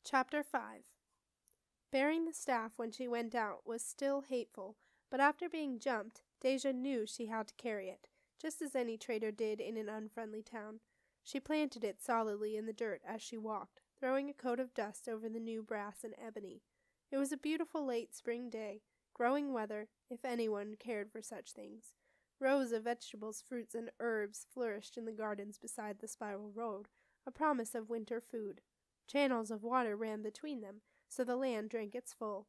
Chapter 5. Bearing the staff when she went out was still hateful, but after being jumped, Deja knew she had to carry it, just as any trader did in an unfriendly town. She planted it solidly in the dirt as she walked, throwing a coat of dust over the new brass and ebony. It was a beautiful late spring day, growing weather, if anyone cared for such things. Rows of vegetables, fruits, and herbs flourished in the gardens beside the spiral road, a promise of winter food. Channels of water ran between them, so the land drank its full.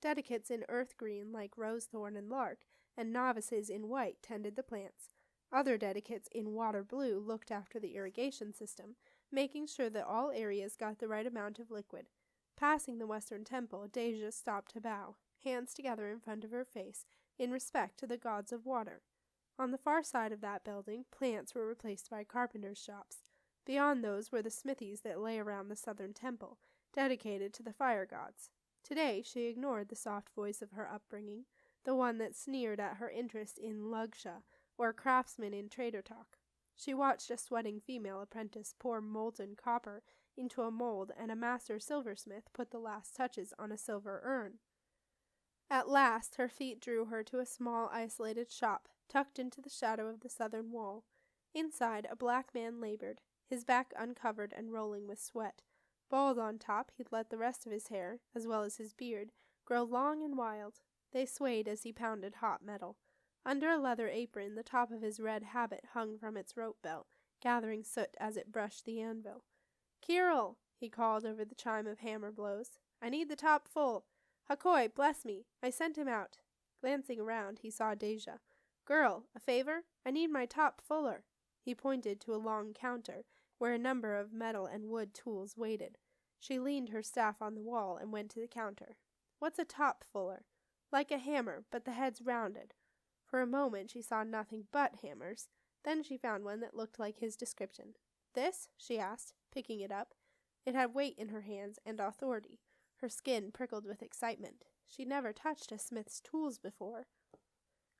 Dedicates in earth green like rosethorn and lark, and novices in white tended the plants. Other dedicates in water blue looked after the irrigation system, making sure that all areas got the right amount of liquid. Passing the western temple, Deja stopped to bow, hands together in front of her face, in respect to the gods of water. On the far side of that building, plants were replaced by carpenters' shops. Beyond those were the smithies that lay around the southern temple, dedicated to the fire gods. Today she ignored the soft voice of her upbringing, the one that sneered at her interest in lugsha, or craftsmen in trader talk. She watched a sweating female apprentice pour molten copper into a mold, and a master silversmith put the last touches on a silver urn. At last her feet drew her to a small isolated shop, tucked into the shadow of the southern wall. Inside, a black man labored, his back uncovered and rolling with sweat. Bald on top, he'd let the rest of his hair, as well as his beard, grow long and wild. They swayed as he pounded hot metal. Under a leather apron, the top of his red habit hung from its rope belt, gathering soot as it brushed the anvil. "Kirill!" he called over the chime of hammer blows. "I need the top full. Hakoi, bless me! I sent him out." Glancing around, he saw Deja. "Girl, a favor? I need my top fuller." He pointed to a long counter, where a number of metal and wood tools waited. She leaned her staff on the wall and went to the counter. "What's a top fuller?" "Like a hammer, but the head's rounded." For a moment she saw nothing but hammers. Then she found one that looked like his description. "This?" she asked, picking it up. It had weight in her hands and authority. Her skin prickled with excitement. She'd never touched a smith's tools before.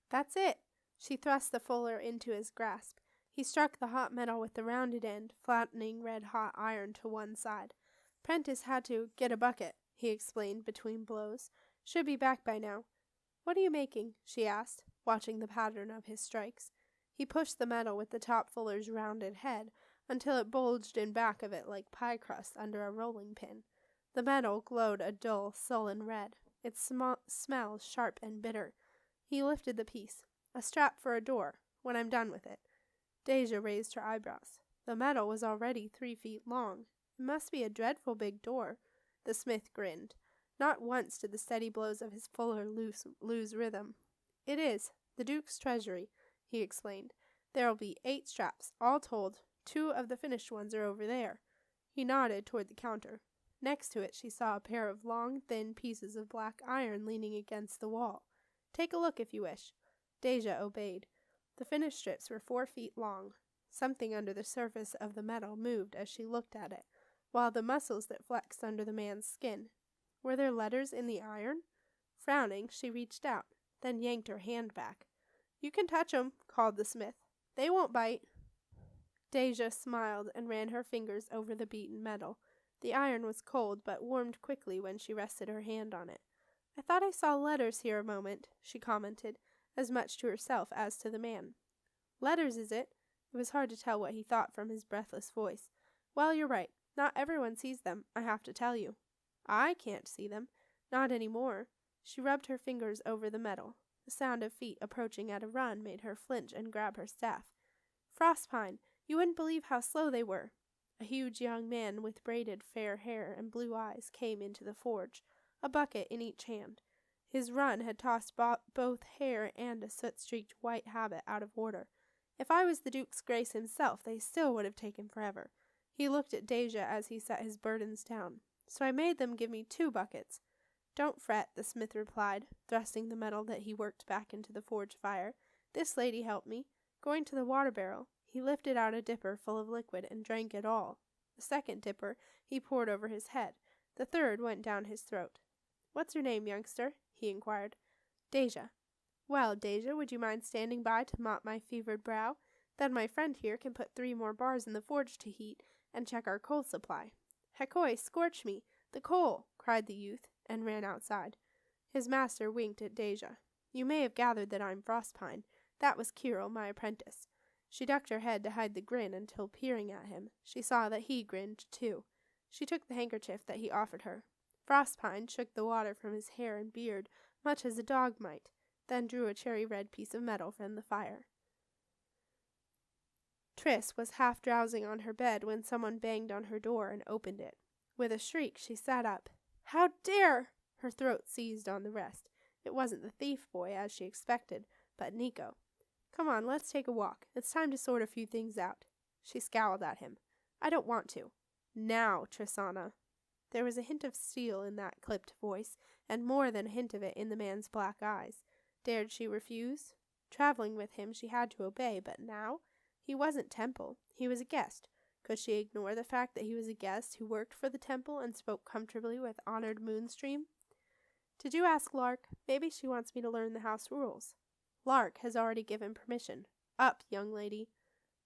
"That's it." She thrust the fuller into his grasp. He struck the hot metal with the rounded end, flattening red-hot iron to one side. "Prentice had to get a bucket," he explained between blows. "Should be back by now." "What are you making?" she asked, watching the pattern of his strikes. He pushed the metal with the top fuller's rounded head until it bulged in back of it like pie crust under a rolling pin. The metal glowed a dull, sullen red, its smell sharp and bitter. He lifted the piece. "A strap for a door, when I'm done with it." Deja raised her eyebrows. The metal was already 3 feet long. It must be a dreadful big door. The smith grinned. Not once did the steady blows of his fuller lose rhythm. "It is. The Duke's treasury," he explained. "There'll be 8 straps, all told. 2 of the finished ones are over there." He nodded toward the counter. Next to it she saw a pair of long, thin pieces of black iron leaning against the wall. "Take a look if you wish." Deja obeyed. The finished strips were 4 feet long. Something under the surface of the metal moved as she looked at it, while the muscles that flexed under the man's skin. Were there letters in the iron? Frowning, she reached out, then yanked her hand back. "You can touch 'em," called the smith. "They won't bite." Deja smiled and ran her fingers over the beaten metal. The iron was cold, but warmed quickly when she rested her hand on it. "I thought I saw letters here a moment," she commented, as much to herself as to the man. "Letters, is it?" It was hard to tell what he thought from his breathless voice. "Well, you're right. Not everyone sees them, I have to tell you." "I can't see them. Not any more." She rubbed her fingers over the metal. The sound of feet approaching at a run made her flinch and grab her staff. "Frostpine, you wouldn't believe how slow they were." A huge young man with braided fair hair and blue eyes came into the forge, a bucket in each hand. His run had tossed both hair and a soot-streaked white habit out of order. If I was the Duke's Grace himself, they still would have taken forever. He looked at Deja as he set his burdens down. "So I made them give me 2 buckets. "Don't fret," the smith replied, thrusting the metal that he worked back into the forge fire. "This lady helped me. Going to the water barrel, he lifted out a dipper full of liquid and drank it all. The second dipper he poured over his head. The third went down his throat." "What's your name, youngster?" he inquired. "Deja." "Well, Deja, would you mind standing by to mop my fevered brow? Then my friend here can put 3 more bars in the forge to heat and check our coal supply." "Hekoi, scorch me! The coal!" cried the youth, and ran outside. His master winked at Deja. "You may have gathered that I'm Frostpine. That was Kirill, my apprentice." She ducked her head to hide the grin until, peering at him, she saw that he grinned too. She took the handkerchief that he offered her. Frostpine shook the water from his hair and beard, much as a dog might, then drew a cherry-red piece of metal from the fire. Triss was half drowsing on her bed when someone banged on her door and opened it. With a shriek, she sat up. "How dare!" Her throat seized on the rest. It wasn't the thief boy, as she expected, but Nico. "Come on, let's take a walk. It's time to sort a few things out." She scowled at him. "I don't want to." "Now, Tristana." There was a hint of steel in that clipped voice, and more than a hint of it in the man's black eyes. Dared she refuse? Traveling with him, she had to obey, but now? He wasn't Temple. He was a guest. Could she ignore the fact that he was a guest who worked for the temple and spoke comfortably with honored Moonstream? "Did you ask Lark? Maybe she wants me to learn the house rules." "Lark has already given permission. Up, young lady."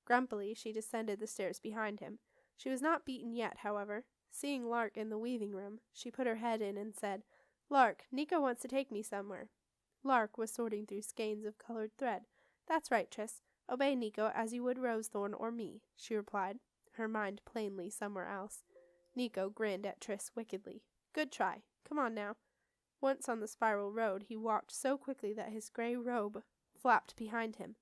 Grumpily, she descended the stairs behind him. She was not beaten yet, however. Seeing Lark in the weaving room, she put her head in and said, "Lark, Nico wants to take me somewhere." Lark was sorting through skeins of colored thread. "That's right, Triss. Obey Nico as you would Rosethorn or me," she replied, her mind plainly somewhere else. Nico grinned at Triss wickedly. "Good try. Come on now." Once on the spiral road, he walked so quickly that his gray robe flapped behind him.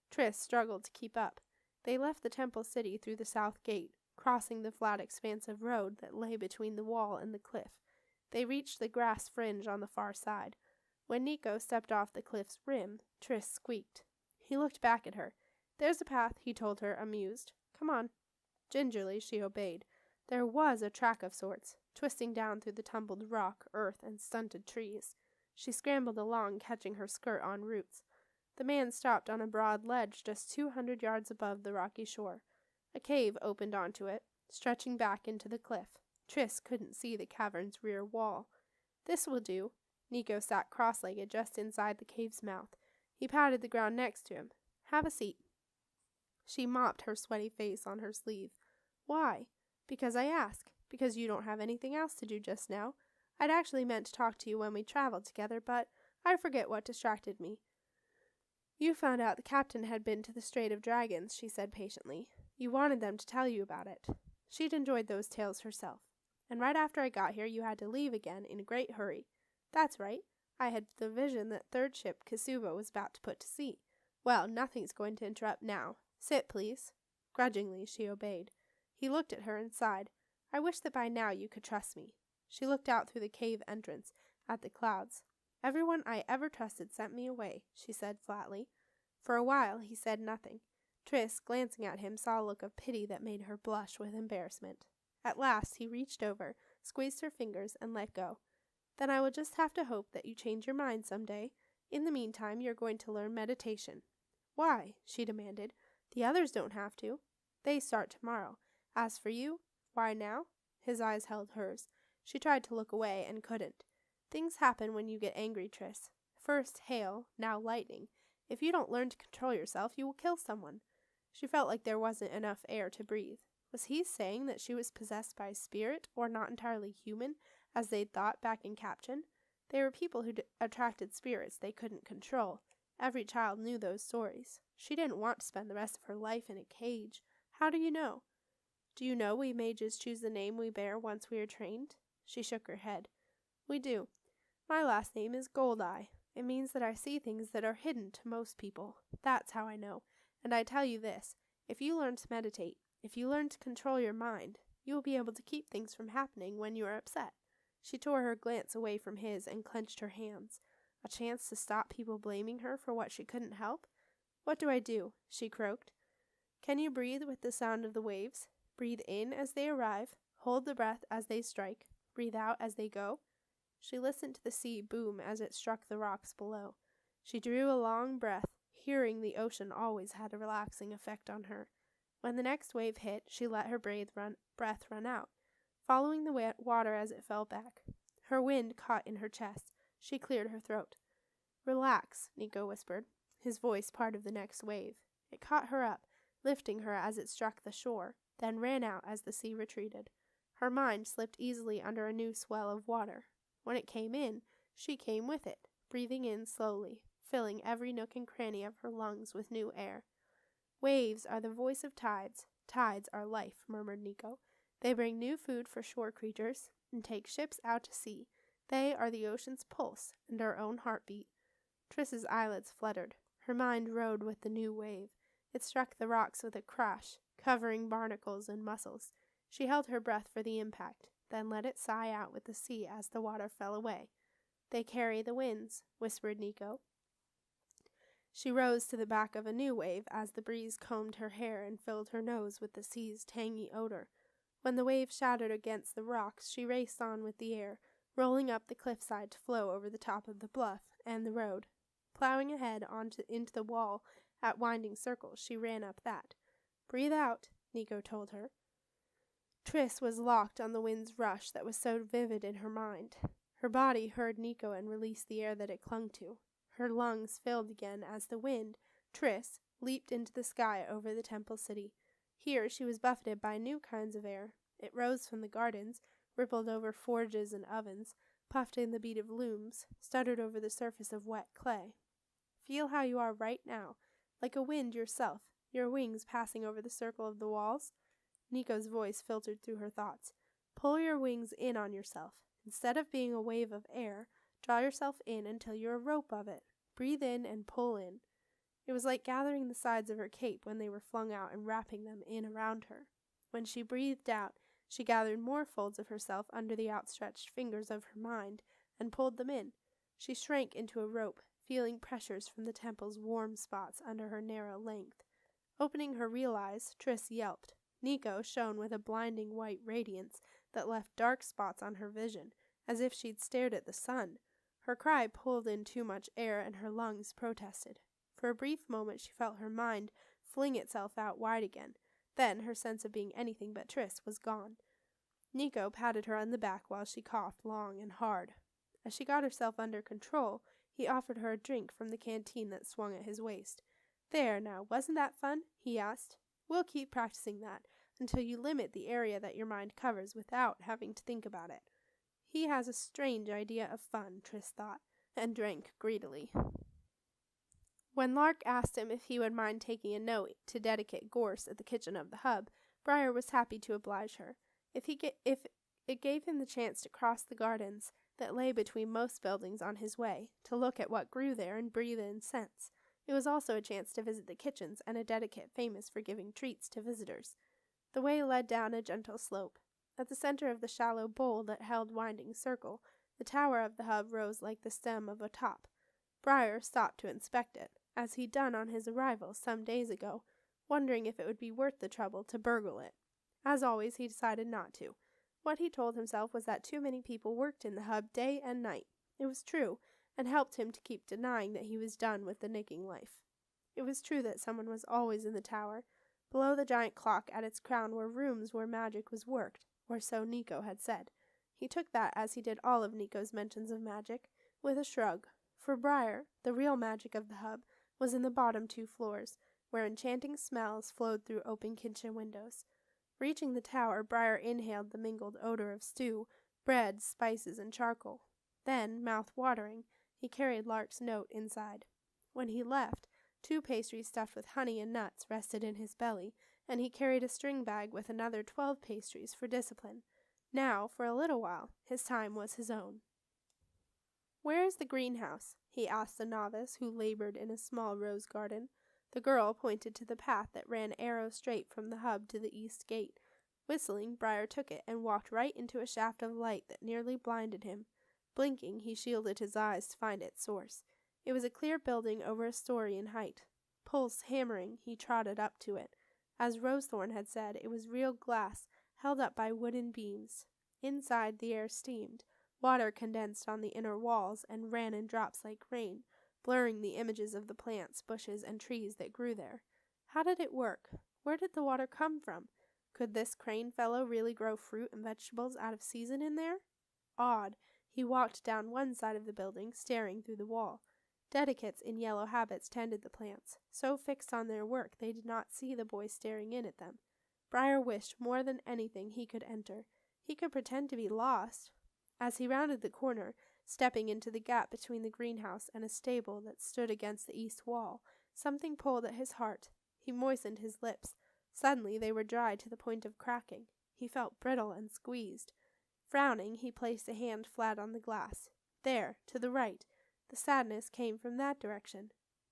Triss struggled to keep up. They left the temple city through the south gate, crossing the flat expanse of road that lay between the wall and the cliff. They reached the grass fringe on the far side. When Nico stepped off the cliff's rim, Triss squeaked. He looked back at her. "There's a path," he told her, amused. "Come on." Gingerly, she obeyed. There was a track of sorts, twisting down through the tumbled rock, earth, and stunted trees. She scrambled along, catching her skirt on roots. The man stopped on a broad ledge just 200 yards above the rocky shore. A cave opened onto it, stretching back into the cliff. Triss couldn't see the cavern's rear wall. "This will do." Nico sat cross-legged just inside the cave's mouth. He patted the ground next to him. "Have a seat." She mopped her sweaty face on her sleeve. "Why?" "Because I ask. Because you don't have anything else to do just now. I'd actually meant to talk to you when we traveled together, but I forget what distracted me." "You found out the captain had been to the Strait of Dragons," she said patiently. "You wanted them to tell you about it." She'd enjoyed those tales herself. "And right after I got here, you had to leave again in a great hurry." "That's right. I had the vision that third ship Kasuba was about to put to sea. Well, nothing's going to interrupt now. Sit, please." Grudgingly, she obeyed. He looked at her and sighed. "I wish that by now you could trust me." She looked out through the cave entrance, at the clouds. "Everyone I ever trusted sent me away," she said flatly. For a while, he said nothing. Triss, glancing at him, saw a look of pity that made her blush with embarrassment. At last, he reached over, squeezed her fingers, and let go. "Then I will just have to hope that you change your mind some day. In the meantime, you're going to learn meditation." "Why?" she demanded. "The others don't have to. They start tomorrow. As for you, why now?" His eyes held hers. She tried to look away and couldn't. "Things happen when you get angry, Triss. First hail, now lightning. If you don't learn to control yourself, you will kill someone." She felt like there wasn't enough air to breathe. Was he saying that she was possessed by a spirit, or not entirely human, as they'd thought back in Captain? They were people who attracted spirits they couldn't control. Every child knew those stories. She didn't want to spend the rest of her life in a cage. How do you know? "Do you know we mages choose the name we bear once we are trained?" She shook her head. "We do. My last name is Goldeye. It means that I see things that are hidden to most people. That's how I know. And I tell you this, if you learn to meditate, if you learn to control your mind, you will be able to keep things from happening when you are upset." She tore her glance away from his and clenched her hands. A chance to stop people blaming her for what she couldn't help? "What do I do?" she croaked. "Can you breathe with the sound of the waves? Breathe in as they arrive, hold the breath as they strike, breathe out as they go." She listened to the sea boom as it struck the rocks below. She drew a long breath. Hearing the ocean always had a relaxing effect on her. When the next wave hit, she let her breath run out, following the water as it fell back. Her wind caught in her chest. She cleared her throat. "Relax," Nico whispered, his voice part of the next wave. It caught her up, lifting her as it struck the shore, then ran out as the sea retreated. Her mind slipped easily under a new swell of water. When it came in, she came with it, breathing in slowly, filling every nook and cranny of her lungs with new air. Waves are the voice of tides. Tides are life, murmured Nico. They bring new food for shore creatures and take ships out to sea. They are the ocean's pulse and our own heartbeat. Triss's eyelids fluttered. Her mind rode with the new wave. It struck the rocks with a crash, covering barnacles and mussels. She held her breath for the impact, then let it sigh out with the sea as the water fell away. They carry the winds, whispered Nico. She rose to the back of a new wave as the breeze combed her hair and filled her nose with the sea's tangy odor. When the wave shattered against the rocks, she raced on with the air, rolling up the cliffside to flow over the top of the bluff and the road. Plowing ahead into the wall at winding circles, she ran up that. Breathe out, Nico told her. Triss was locked on the wind's rush that was so vivid in her mind. Her body heard Nico and released the air that it clung to. Her lungs filled again as the wind, Triss, leaped into the sky over the temple city. Here she was buffeted by new kinds of air. It rose from the gardens, rippled over forges and ovens, puffed in the beat of looms, stuttered over the surface of wet clay. Feel how you are right now, like a wind yourself, your wings passing over the circle of the walls. Nico's voice filtered through her thoughts. Pull your wings in on yourself. Instead of being a wave of air, draw yourself in until you're a rope of it. Breathe in and pull in. It was like gathering the sides of her cape when they were flung out and wrapping them in around her. When she breathed out, she gathered more folds of herself under the outstretched fingers of her mind and pulled them in. She shrank into a rope, feeling pressures from the temple's warm spots under her narrow length. Opening her real eyes, Triss yelped. Nico shone with a blinding white radiance that left dark spots on her vision, as if she'd stared at the sun. Her cry pulled in too much air and her lungs protested. For a brief moment she felt her mind fling itself out wide again. Then her sense of being anything but Triss was gone. Nico patted her on the back while she coughed long and hard. As she got herself under control, he offered her a drink from the canteen that swung at his waist. There, now, wasn't that fun? He asked. We'll keep practicing that until you limit the area that your mind covers without having to think about it. He has a strange idea of fun, Triss thought, and drank greedily. When Lark asked him if he would mind taking a note to dedicate Gorse at the kitchen of the hub, Briar was happy to oblige her. If it gave him the chance to cross the gardens that lay between most buildings on his way, to look at what grew there and breathe in scents. It was also a chance to visit the kitchens and a dedicate famous for giving treats to visitors. The way led down a gentle slope. At the center of the shallow bowl that held Winding Circle, the tower of the hub rose like the stem of a top. Briar stopped to inspect it, as he'd done on his arrival some days ago, wondering if it would be worth the trouble to burgle it. As always, he decided not to. What he told himself was that too many people worked in the hub day and night. It was true, and helped him to keep denying that he was done with the nicking life. It was true that someone was always in the tower, below the giant clock at its crown were rooms where magic was worked, or so Nico had said. He took that, as he did all of Nico's mentions of magic, with a shrug. For Briar, the real magic of the hub was in the bottom 2 floors, where enchanting smells flowed through open kitchen windows. Reaching the tower, Briar inhaled the mingled odor of stew, bread, spices, and charcoal. Then, mouth-watering, he carried Lark's note inside. When he left, 2 pastries stuffed with honey and nuts rested in his belly, and he carried a string bag with another 12 pastries for discipline. Now, for a little while, his time was his own. "Where is the greenhouse?" he asked a novice who labored in a small rose garden. The girl pointed to the path that ran arrow straight from the hub to the east gate. Whistling, Briar took it and walked right into a shaft of light that nearly blinded him. Blinking, he shielded his eyes to find its source. It was a clear building over a story in height. Pulse hammering, he trotted up to it. As Rosethorn had said, it was real glass, held up by wooden beams. Inside, the air steamed. Water condensed on the inner walls and ran in drops like rain, blurring the images of the plants, bushes, and trees that grew there. How did it work? Where did the water come from? Could this crane fellow really grow fruit and vegetables out of season in there? Odd. He walked down one side of the building, staring through the wall. Dedicates in yellow habits tended the plants, so fixed on their work they did not see the boy staring in at them. Briar wished more than anything he could enter. He could pretend to be lost. As he rounded the corner, stepping into the gap between the greenhouse and a stable that stood against the east wall, something pulled at his heart. He moistened his lips. Suddenly they were dry to the point of cracking. He felt brittle and squeezed. Frowning, he placed a hand flat on the glass. There, to the right. The sadness came from that direction.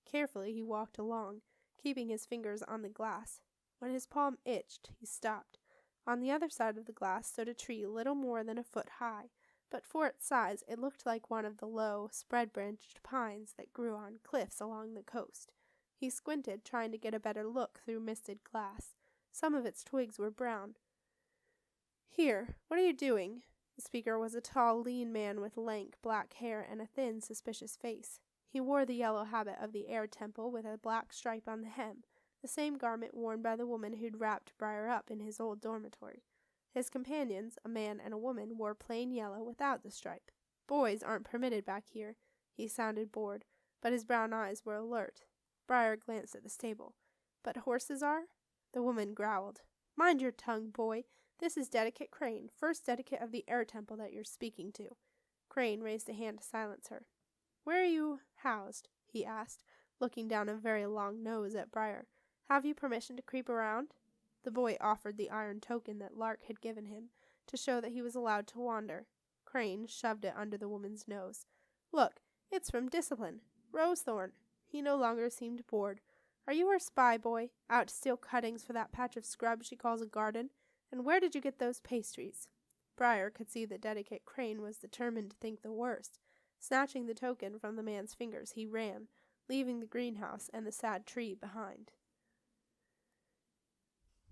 Carefully he walked along, keeping his fingers on the glass. When his palm itched, he stopped. On the other side of the glass stood a tree little more than a foot high, but for its size it looked like one of the low, spread-branched pines that grew on cliffs along the coast. He squinted, trying to get a better look through misted glass. Some of its twigs were brown. "Here, what are you doing?" The speaker was a tall, lean man with lank, black hair and a thin, suspicious face. He wore the yellow habit of the air temple with a black stripe on the hem, the same garment worn by the woman who'd wrapped Briar up in his old dormitory. His companions, a man and a woman, wore plain yellow without the stripe. "Boys aren't permitted back here." He sounded bored, but his brown eyes were alert. Briar glanced at the stable. "But horses are?" The woman growled. "Mind your tongue, boy. This is Dedicate Crane, first dedicate of the air temple that you're speaking to." Crane raised a hand to silence her. "Where are you housed?" he asked, looking down a very long nose at Briar. "Have you permission to creep around?" The boy offered the iron token that Lark had given him, to show that he was allowed to wander. Crane shoved it under the woman's nose. "Look, it's from Discipline. Rosethorn." He no longer seemed bored. "Are you her spy, boy? Out to steal cuttings for that patch of scrub she calls a garden? And where did you get those pastries?" Briar could see that Dedicate Crane was determined to think the worst. Snatching the token from the man's fingers, he ran, leaving the greenhouse and the sad tree behind.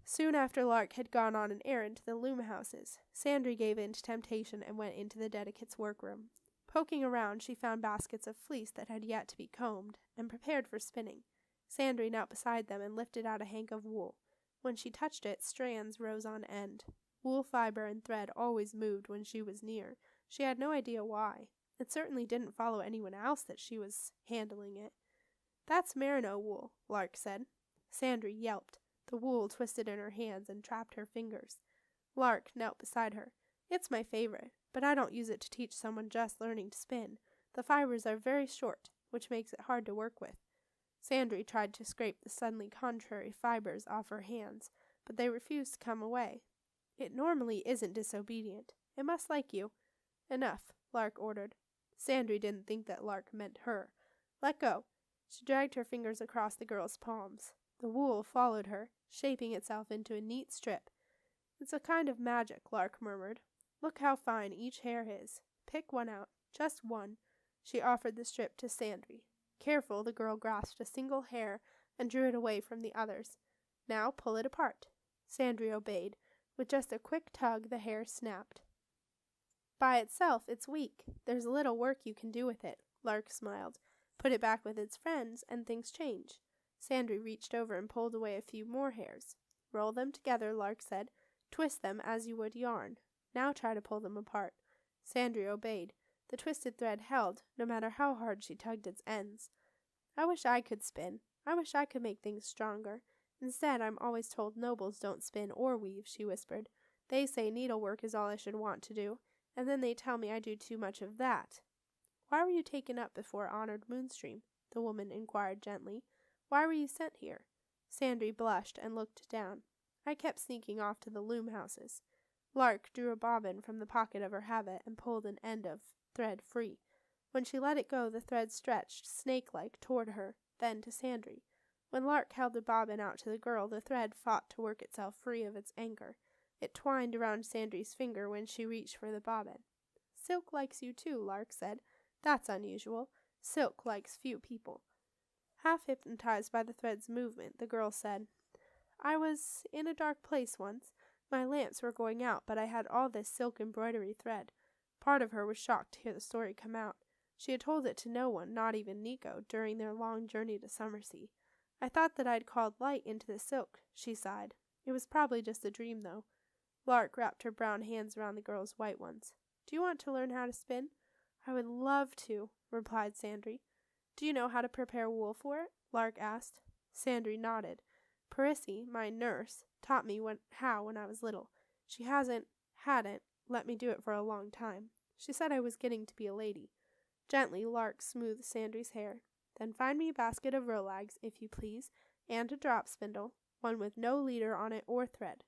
Soon after Lark had gone on an errand to the loom houses, Sandry gave in to temptation and went into the Dedicate's workroom. Poking around, she found baskets of fleece that had yet to be combed, and prepared for spinning. Sandry knelt beside them and lifted out a hank of wool. When she touched it, strands rose on end. Wool fiber and thread always moved when she was near. She had no idea why. It certainly didn't follow anyone else that she was handling it. "That's merino wool," Lark said. Sandry yelped. The wool twisted in her hands and trapped her fingers. Lark knelt beside her. "It's my favorite, but I don't use it to teach someone just learning to spin. The fibers are very short, which makes it hard to work with." Sandry tried to scrape the suddenly contrary fibers off her hands, but they refused to come away. "It normally isn't disobedient. It must like you." "Enough," Lark ordered. Sandry didn't think that Lark meant her. "Let go." She dragged her fingers across the girl's palms. The wool followed her, shaping itself into a neat strip. "It's a kind of magic," Lark murmured. "Look how fine each hair is. Pick one out. Just one." She offered the strip to Sandry. Careful, the girl grasped a single hair and drew it away from the others. "Now pull it apart." Sandry obeyed. With just a quick tug, the hair snapped. "By itself, it's weak. There's little work you can do with it." Lark smiled. "Put it back with its friends, and things change." Sandry reached over and pulled away a few more hairs. "Roll them together," Lark said. "Twist them as you would yarn. Now try to pull them apart." Sandry obeyed. The twisted thread held, no matter how hard she tugged its ends. "I wish I could spin. I wish I could make things stronger. Instead, I'm always told nobles don't spin or weave," she whispered. "They say needlework is all I should want to do, and then they tell me I do too much of that." "Why were you taken up before Honored Moonstream?" the woman inquired gently. "Why were you sent here?" Sandry blushed and looked down. "I kept sneaking off to the loom houses." Lark drew a bobbin from the pocket of her habit and pulled an end of thread free. When she let it go, the thread stretched, snake-like, toward her, then to Sandry. When Lark held the bobbin out to the girl, the thread fought to work itself free of its anchor. It twined around Sandry's finger when she reached for the bobbin. "Silk likes you too," Lark said. "That's unusual. Silk likes few people." Half hypnotized by the thread's movement, the girl said, "I was in a dark place once. My lamps were going out, but I had all this silk embroidery thread." Part of her was shocked to hear the story come out. She had told it to no one, not even Nico, during their long journey to Summersea. "I thought that I'd called light into the silk," she sighed. "It was probably just a dream, though." Lark wrapped her brown hands around the girl's white ones. "Do you want to learn how to spin?" "I would love to," replied Sandry. "Do you know how to prepare wool for it?" Lark asked. Sandry nodded. "Perissy, my nurse, taught me how when I was little. She hadn't let me do it for a long time. She said I was getting to be a lady. Gently, Lark smoothed Sandry's hair. Then find me a basket of rolags, if you please, and a drop spindle, one with no leader on it or thread.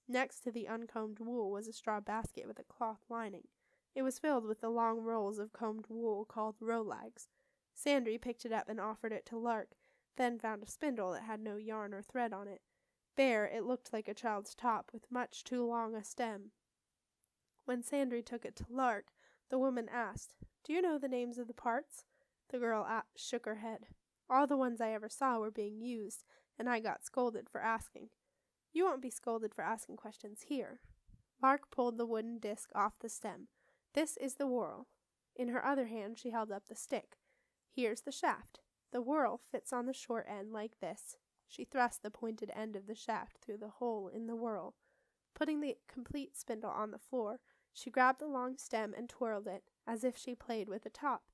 Next to the uncombed wool was a straw basket with a cloth lining. It was filled with the long rolls of combed wool called rolags. Sandry picked it up and offered it to Lark, then found a spindle that had no yarn or thread on it. Bare, it looked like a child's top, with much too long a stem. When Sandry took it to Lark, the woman asked, "Do you know the names of the parts?" The girl shook her head. "All the ones I ever saw were being used, and I got scolded for asking." "You won't be scolded for asking questions here." Lark pulled the wooden disc off the stem. "This is the whorl." In her other hand she held up the stick. "Here's the shaft. The whorl fits on the short end like this." She thrust the pointed end of the shaft through the hole in the whorl. Putting the complete spindle on the floor, she grabbed the long stem and twirled it, as if she played with a top.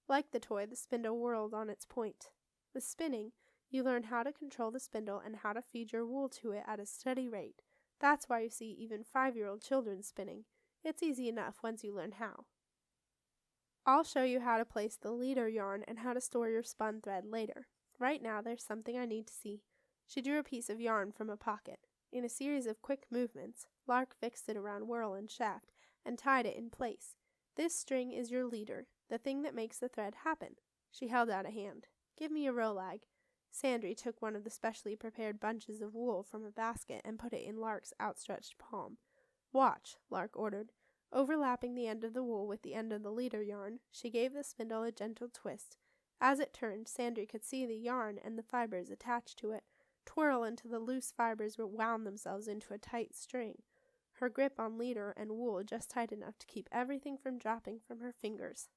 Like the toy, the spindle whirled on its point. With spinning, you learn how to control the spindle and how to feed your wool to it at a steady rate. That's why you see even 5-year-old children spinning. It's easy enough once you learn how. I'll show you how to place the leader yarn and how to store your spun thread later. Right now, there's something I need to see. She drew a piece of yarn from a pocket. In a series of quick movements, Lark fixed it around whorl and shaft and tied it in place. This string is your leader, the thing that makes the thread happen. She held out a hand. "Give me a rolag." Sandry took one of the specially prepared bunches of wool from a basket and put it in Lark's outstretched palm. "Watch," Lark ordered. Overlapping the end of the wool with the end of the leader yarn, she gave the spindle a gentle twist. As it turned, Sandry could see the yarn and the fibers attached to it twirl until the loose fibers wound themselves into a tight string. Her grip on leader and wool just tight enough to keep everything from dropping from her fingers.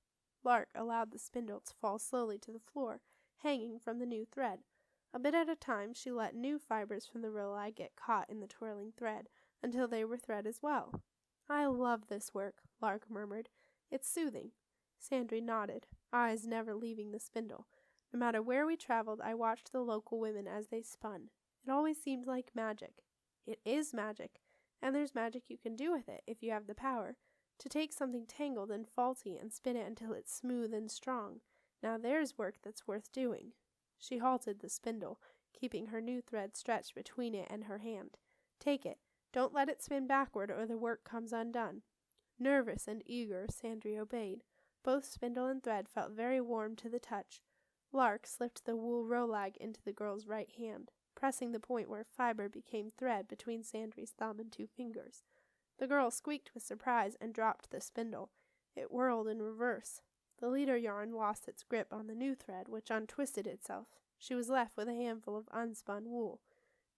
Lark allowed the spindle to fall slowly to the floor, hanging from the new thread. A bit at a time, she let new fibers from the rolag get caught in the twirling thread, until they were thread as well. "I love this work," Lark murmured. "It's soothing." Sandry nodded, eyes never leaving the spindle. No matter where we traveled, I watched the local women as they spun. It always seemed like magic. It is magic, and there's magic you can do with it if you have the power. To take something tangled and faulty and spin it until it's smooth and strong. Now there's work that's worth doing. She halted the spindle, keeping her new thread stretched between it and her hand. "Take it. Don't let it spin backward or the work comes undone." Nervous and eager, Sandry obeyed. Both spindle and thread felt very warm to the touch. Lark slipped the wool rolag into the girl's right hand, pressing the point where fiber became thread between Sandry's thumb and 2 fingers. The girl squeaked with surprise and dropped the spindle. It whirled in reverse. The leader yarn lost its grip on the new thread, which untwisted itself. She was left with a handful of unspun wool.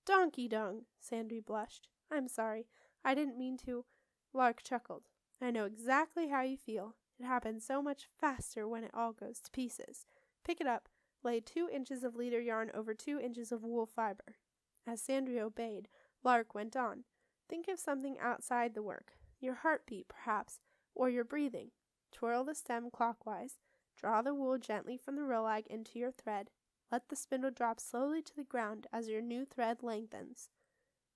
"Donkey dung!" Sandry blushed. "I'm sorry. I didn't mean to." Lark chuckled. "I know exactly how you feel. It happens so much faster when it all goes to pieces. Pick it up. Lay 2 inches of leader yarn over 2 inches of wool fiber." As Sandry obeyed, Lark went on. "Think of something outside the work. Your heartbeat, perhaps, or your breathing. Twirl the stem clockwise. Draw the wool gently from the rolag into your thread. Let the spindle drop slowly to the ground as your new thread lengthens."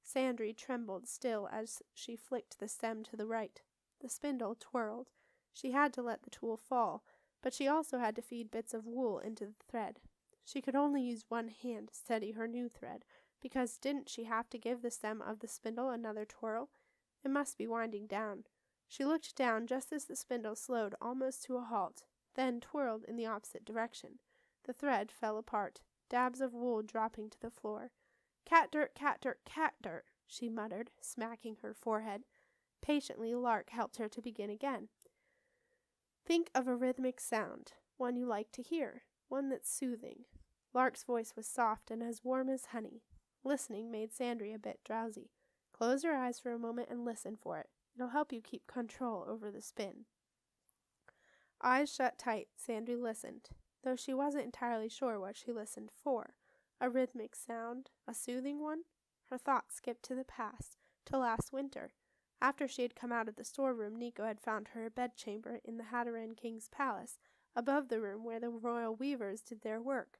Sandry trembled still as she flicked the stem to the right. The spindle twirled. She had to let the tool fall, but she also had to feed bits of wool into the thread. She could only use one hand to steady her new thread, because didn't she have to give the stem of the spindle another twirl? It must be winding down. She looked down just as the spindle slowed almost to a halt, then twirled in the opposite direction. The thread fell apart, dabs of wool dropping to the floor. "Cat dirt, cat dirt, cat dirt," she muttered, smacking her forehead. Patiently, Lark helped her to begin again. "Think of a rhythmic sound, one you like to hear, one that's soothing." Lark's voice was soft and as warm as honey. Listening made Sandry a bit drowsy. "Close your eyes for a moment and listen for it. It'll help you keep control over the spin." Eyes shut tight, Sandry listened, though she wasn't entirely sure what she listened for. A rhythmic sound, a soothing one? Her thoughts skipped to the past, to last winter. After she had come out of the storeroom, Nico had found her a bedchamber in the Hatteran King's palace, above the room where the royal weavers did their work.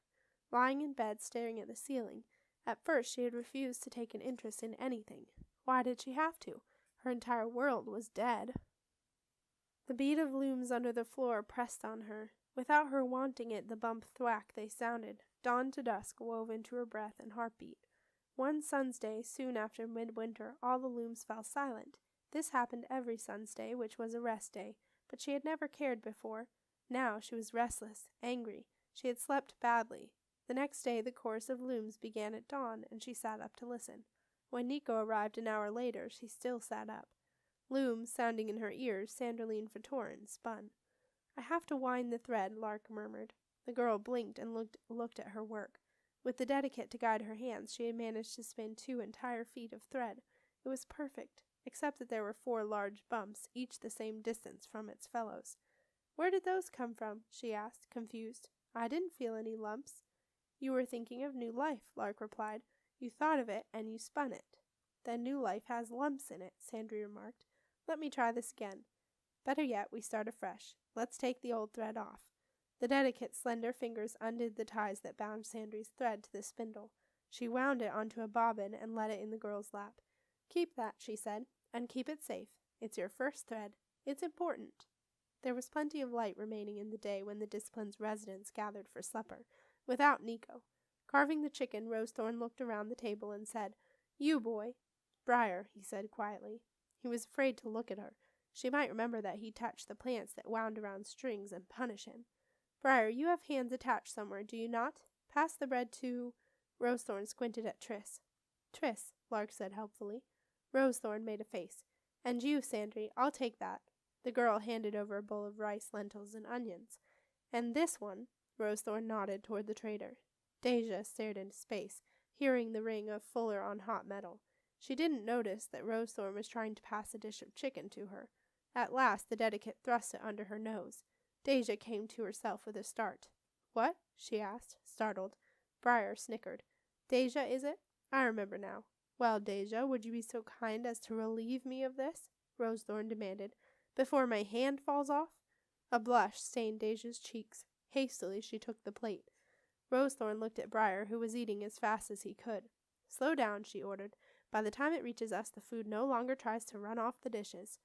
Lying in bed, staring at the ceiling, at first she had refused to take an interest in anything. Why did she have to? Her entire world was dead. The beat of looms under the floor pressed on her. Without her wanting it, the bump thwack they sounded, dawn to dusk wove into her breath and heartbeat. One sun's day, soon after midwinter, all the looms fell silent. This happened every sun's day, which was a rest day, but she had never cared before. Now she was restless, angry. She had slept badly. The next day the chorus of looms began at dawn, and she sat up to listen. When Nico arrived an hour later, she still sat up. Looms sounding in her ears, Sanderline Fatorin spun. "I have to wind the thread," Lark murmured. The girl blinked and looked at her work. With the dedicate to guide her hands, she had managed to spin 2 entire feet of thread. It was perfect, except that there were 4 large bumps, each the same distance from its fellows. "Where did those come from?" she asked, confused. "I didn't feel any lumps." "You were thinking of new life," Lark replied. "You thought of it, and you spun it." "Then new life has lumps in it," Sandry remarked. "Let me try this again. Better yet, we start afresh. Let's take the old thread off." The dedicate's slender fingers undid the ties that bound Sandry's thread to the spindle. She wound it onto a bobbin and let it in the girl's lap. "Keep that," she said, "and keep it safe. It's your first thread. It's important." There was plenty of light remaining in the day when the Discipline's residents gathered for supper, without Nico. Carving the chicken, Rosethorn looked around the table and said, "You, boy." "Briar," he said quietly. He was afraid to look at her. She might remember that he touched the plants that wound around strings and punish him. "Briar, you have hands attached somewhere, do you not? Pass the bread to—" Rosethorn squinted at Tris. "Tris," Lark said helpfully. Rosethorn made a face. "And you, Sandry, I'll take that." The girl handed over a bowl of rice, lentils, and onions. "And this one?" Rosethorn nodded toward the trader. Deja stared into space, hearing the ring of fuller on hot metal. She didn't notice that Rosethorn was trying to pass a dish of chicken to her. At last the dedicate thrust it under her nose. Deja came to herself with a start. "What?" she asked, startled. Briar snickered. "Deja, is it? I remember now. Well, Deja, would you be so kind as to relieve me of this?" Rosethorn demanded. "Before my hand falls off?" A blush stained Deja's cheeks. Hastily she took the plate. Rosethorn looked at Briar, who was eating as fast as he could. "Slow down," she ordered. "By the time it reaches us, the food no longer tries to run off the dishes."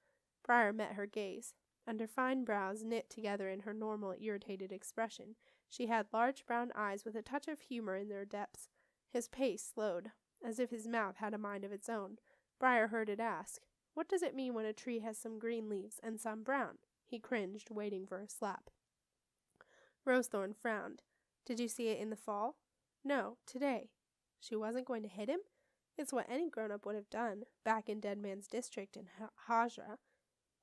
Briar met her gaze. Under fine brows knit together in her normal irritated expression, she had large brown eyes with a touch of humor in their depths. His pace slowed, as if his mouth had a mind of its own. Briar heard it ask, "What does it mean when a tree has some green leaves and some brown?" He cringed, waiting for a slap. Rosethorn frowned. "Did you see it in the fall?" "No, today." She wasn't going to hit him? It's what any grown-up would have done, back in Dead Man's District in Hajra.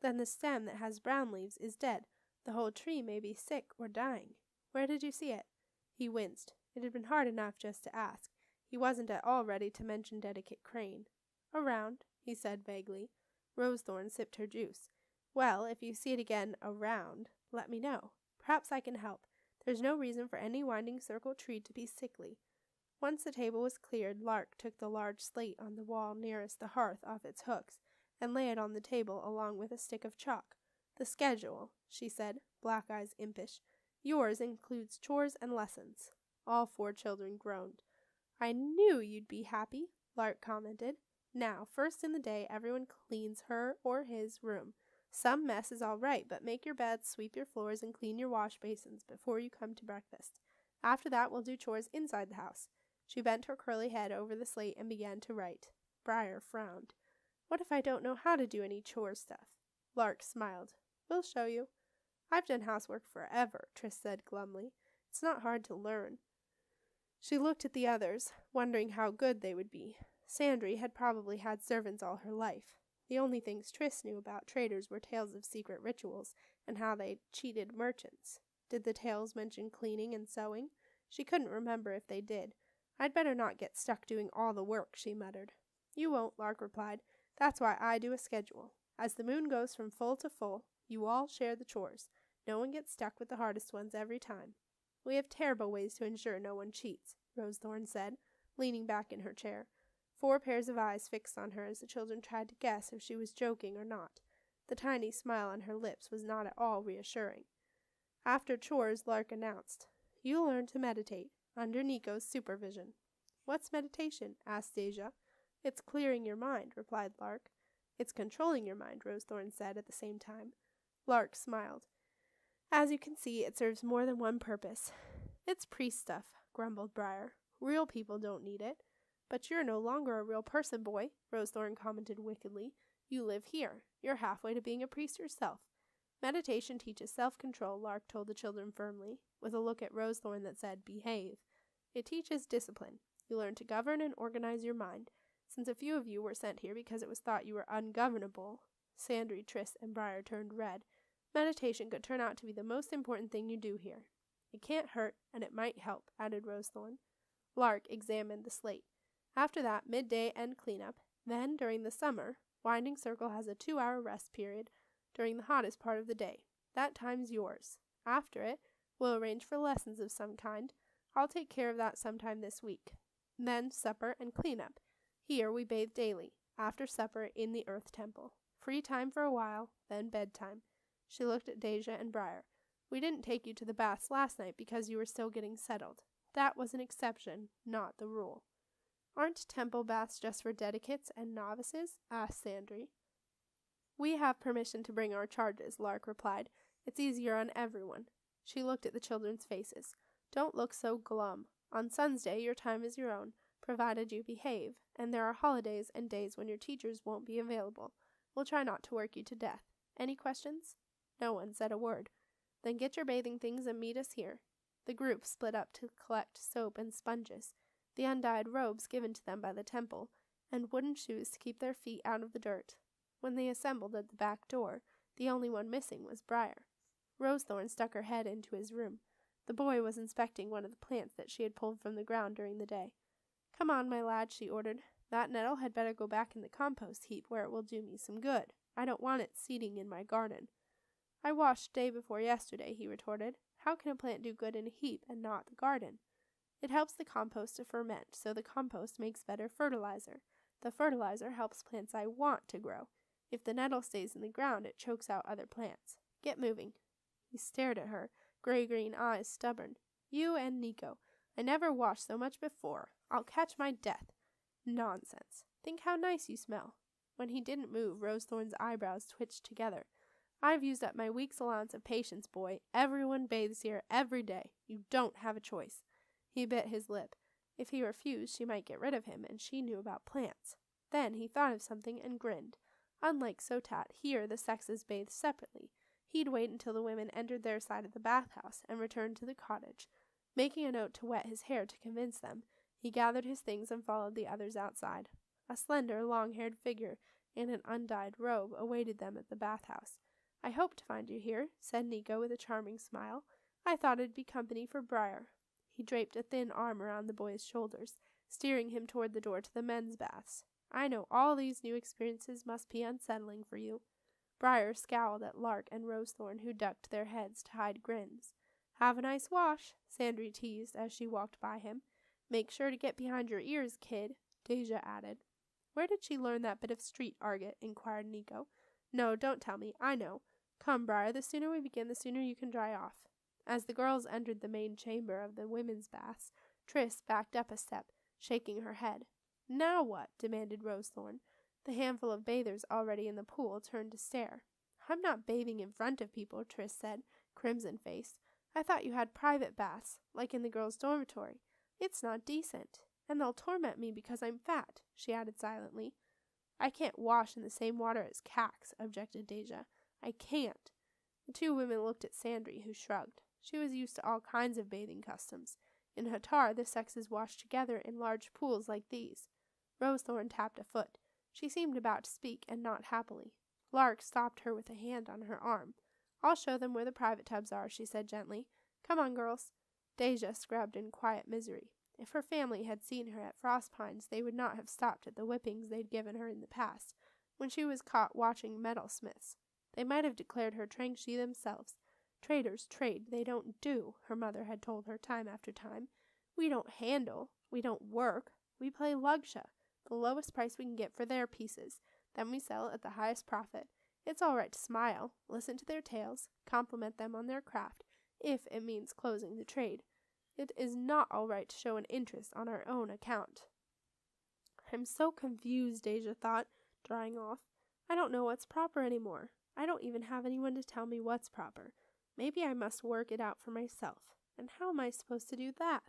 Then the stem that has brown leaves is dead. The whole tree may be sick or dying. "Where did you see it?" He winced. It had been hard enough just to ask. He wasn't at all ready to mention Dedicate Crane. "Around," he said vaguely. Rosethorn sipped her juice. "Well, if you see it again around, let me know. Perhaps I can help. There's no reason for any winding circle tree to be sickly." Once the table was cleared, Lark took the large slate on the wall nearest the hearth off its hooks, and lay it on the table along with a stick of chalk. "The schedule," she said, black eyes impish. "Yours includes chores and lessons." All 4 children groaned. "I knew you'd be happy," Lark commented. "Now, first in the day, everyone cleans her or his room. Some mess is all right, but make your beds, sweep your floors, and clean your wash basins before you come to breakfast. After that, we'll do chores inside the house." She bent her curly head over the slate and began to write. Briar frowned. "What if I don't know how to do any chore stuff?" Lark smiled. "We'll show you." "I've done housework forever," Tris said glumly. "It's not hard to learn." She looked at the others, wondering how good they would be. Sandry had probably had servants all her life. The only things Tris knew about traders were tales of secret rituals, and how they cheated merchants. Did the tales mention cleaning and sewing? She couldn't remember if they did. "I'd better not get stuck doing all the work," she muttered. "You won't," Lark replied. "That's why I do a schedule. As the moon goes from full to full, you all share the chores. No one gets stuck with the hardest ones every time." "We have terrible ways to ensure no one cheats," Rosethorn said, leaning back in her chair. 4 pairs of eyes fixed on her as the children tried to guess if she was joking or not. The tiny smile on her lips was not at all reassuring. After chores, Lark announced, "You'll learn to meditate, under Nico's supervision." "What's meditation?" asked Deja. "It's clearing your mind," replied Lark. It's controlling your mind, Rosethorn said at the same time. Lark smiled. As you can see, it serves more than one purpose. It's priest stuff, grumbled Briar. Real people don't need it. But you're no longer a real person, boy, Rosethorn commented wickedly. You live here. You're halfway to being a priest yourself. Meditation teaches self-control, Lark told the children firmly, with a look at Rosethorn that said, behave. It teaches discipline. You learn to govern and organize your mind. Since a few of you were sent here because it was thought you were ungovernable, Sandry, Triss, and Briar turned red. Meditation could turn out to be the most important thing you do here. It can't hurt, and it might help, added Rosethorn. Lark examined the slate. After that, midday and cleanup. Then, during the summer, Winding Circle has a 2-hour rest period during the hottest part of the day. That time's yours. After it, we'll arrange for lessons of some kind. I'll take care of that sometime this week. Then supper and cleanup. Here we bathe daily. After supper in the Earth Temple. Free time for a while, then bedtime. She looked at Deja and Briar. We didn't take you to the baths last night because you were still getting settled. That was an exception, not the rule. Aren't temple baths just for dedicates and novices? Asked Sandry. We have permission to bring our charges, Lark replied. It's easier on everyone. She looked at the children's faces. Don't look so glum. On Sun's Day, your time is your own, provided you behave, and there are holidays and days when your teachers won't be available. We'll try not to work you to death. Any questions? No one said a word. Then get your bathing things and meet us here. The group split up to collect soap and sponges, the undyed robes given to them by the temple, and wooden shoes to keep their feet out of the dirt. When they assembled at the back door, the only one missing was Briar. Rosethorn stuck her head into his room. The boy was inspecting one of the plants that she had pulled from the ground during the day. Come on, my lad, she ordered. That nettle had better go back in the compost heap where it will do me some good. I don't want it seeding in my garden. I washed day before yesterday, he retorted. How can a plant do good in a heap and not the garden? It helps the compost to ferment, so the compost makes better fertilizer. The fertilizer helps plants I want to grow. If the nettle stays in the ground, it chokes out other plants. Get moving. He stared at her, gray-green eyes stubborn. You and Nico. I never washed so much before. I'll catch my death. Nonsense. Think how nice you smell. When he didn't move, Rosethorn's eyebrows twitched together. I've used up my week's allowance of patience, boy. Everyone bathes here every day. You don't have a choice. He bit his lip. If he refused, she might get rid of him, and she knew about plants. Then he thought of something and grinned. Unlike Sotat, here the sexes bathed separately. He'd wait until the women entered their side of the bathhouse and returned to the cottage. Making a note to wet his hair to convince them, he gathered his things and followed the others outside. A slender, long-haired figure in an undyed robe awaited them at the bathhouse. I hoped to find you here, said Nico with a charming smile. I thought it'd be company for Briar. He draped a thin arm around the boy's shoulders, steering him toward the door to the men's baths. I know all these new experiences must be unsettling for you. Briar scowled at Lark and Rosethorn, who ducked their heads to hide grins. Have a nice wash, Sandry teased as she walked by him. Make sure to get behind your ears, kid, Deja added. Where did she learn that bit of street argot? Inquired Nico. No, don't tell me. I know. Come, Briar, the sooner we begin, the sooner you can dry off. As the girls entered the main chamber of the women's baths, Triss backed up a step, shaking her head. Now what? Demanded Rosethorn. The handful of bathers already in the pool turned to stare. I'm not bathing in front of people, Triss said, crimson-faced. I thought you had private baths, like in the girls' dormitory. It's not decent. And they'll torment me because I'm fat, she added silently. I can't wash in the same water as Cax, objected Deja. I can't. The two women looked at Sandry, who shrugged. She was used to all kinds of bathing customs. In Hatar, the sexes washed together in large pools like these. Rosethorn tapped a foot. She seemed about to speak, and not happily. Lark stopped her with a hand on her arm. I'll show them where the private tubs are, she said gently. Come on, girls. Deja scrubbed in quiet misery. If her family had seen her at Frost Pines, they would not have stopped at the whippings they'd given her in the past, when she was caught watching metalsmiths. They might have declared her Trangshi themselves. Traders trade, they don't do, her mother had told her time after time. We don't handle, we don't work, we play lugsha, the lowest price we can get for their pieces. Then we sell at the highest profit. It's all right to smile, listen to their tales, compliment them on their craft, if it means closing the trade. It is not all right to show an interest on our own account. I'm so confused, Deja thought, drying off. I don't know what's proper anymore. I don't even have anyone to tell me what's proper. Maybe I must work it out for myself. And how am I supposed to do that?